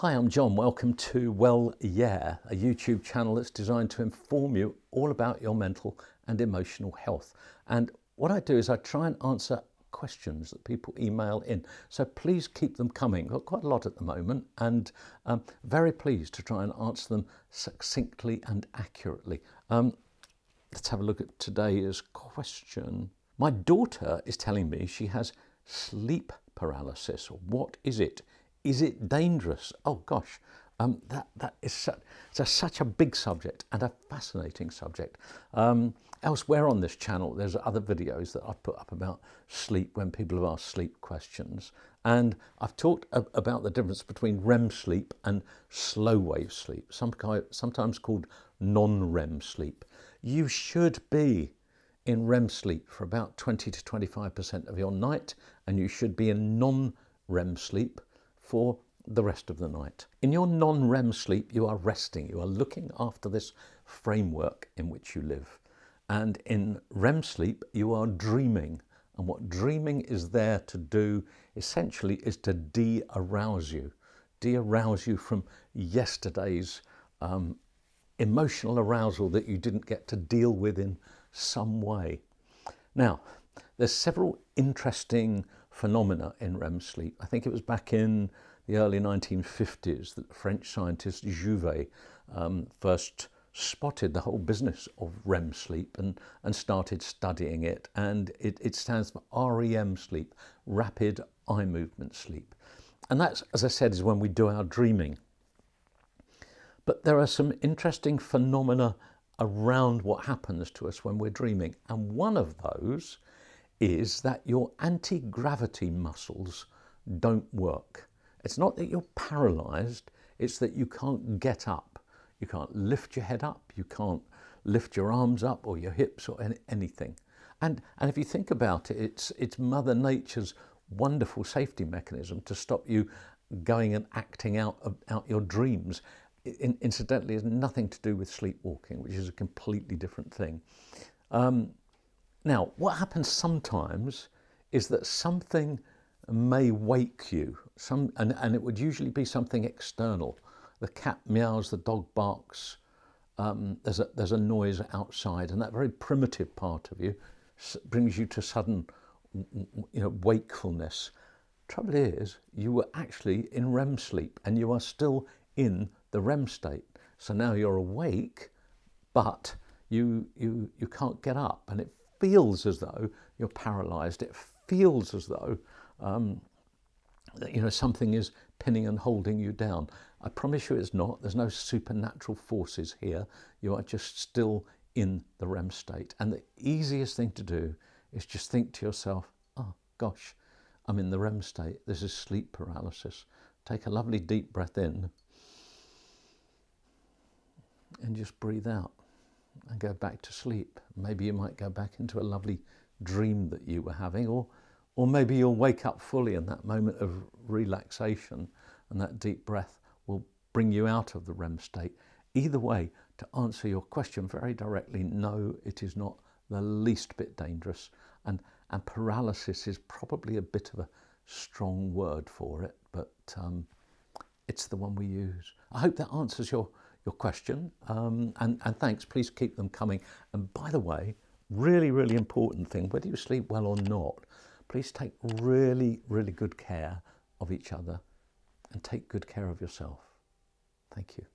Hi, I'm John. Welcome to Well Yeah, a YouTube channel that's designed to inform you all about your mental and emotional health. And what I do is I try and answer questions that people email in. So please keep them coming. I've got quite a lot at the moment, and very pleased to try and answer them succinctly and accurately. Let's have a look at today's question. My daughter is telling me she has sleep paralysis. What is it? Is it dangerous? Oh gosh, that is such a big subject and a fascinating subject. Elsewhere on this channel, there's other videos that I've put up about sleep when people have asked sleep questions. And I've talked about the difference between REM sleep and slow wave sleep, sometimes called non-REM sleep. You should be in REM sleep for about 20 to 25% of your night, and you should be in non-REM sleep for the rest of the night. In your non-REM sleep, you are resting, you are looking after this framework in which you live. And in REM sleep, you are dreaming. And what dreaming is there to do, essentially, is to de-arouse you from yesterday's emotional arousal that you didn't get to deal with in some way. Now, there's several interesting phenomena in REM sleep. I think it was back in the early 1950s that French scientist Jouvet first spotted the whole business of REM sleep and started studying it. And it stands for REM sleep, rapid eye movement sleep. And that's, as I said, is when we do our dreaming. But there are some interesting phenomena around what happens to us when we're dreaming. And one of those is that your anti-gravity muscles don't work. It's not that you're paralyzed, it's that you can't get up. You can't lift your head up, you can't lift your arms up or your hips or anything. And if you think about it, it's Mother Nature's wonderful safety mechanism to stop you going and acting out your dreams. Incidentally, it has nothing to do with sleepwalking, which is a completely different thing. Now, what happens sometimes is that something may wake you, and it would usually be something external. The cat meows, the dog barks, there's a noise outside, and that very primitive part of you brings you to sudden wakefulness. Trouble is, you were actually in REM sleep, and you are still in the REM state. So now you're awake, but you can't get up, and it feels as though you're paralyzed. It feels as though something is pinning and holding you down. I promise you it's not. There's no supernatural forces here. You are just still in the REM state. And the easiest thing to do is just think to yourself, oh gosh, I'm in the REM state. This is sleep paralysis. Take a lovely deep breath in and just breathe out and go back to sleep. Maybe you might go back into a lovely dream that you were having, or maybe you'll wake up fully in that moment of relaxation, and that deep breath will bring you out of the REM state. Either way, to answer your question very directly, no, it is not the least bit dangerous, and paralysis is probably a bit of a strong word for it, but it's the one we use. I hope that answers your question, and thanks. Please keep them coming. And by the way, really, really important thing, whether you sleep well or not, please take really, really good care of each other and take good care of yourself. Thank you.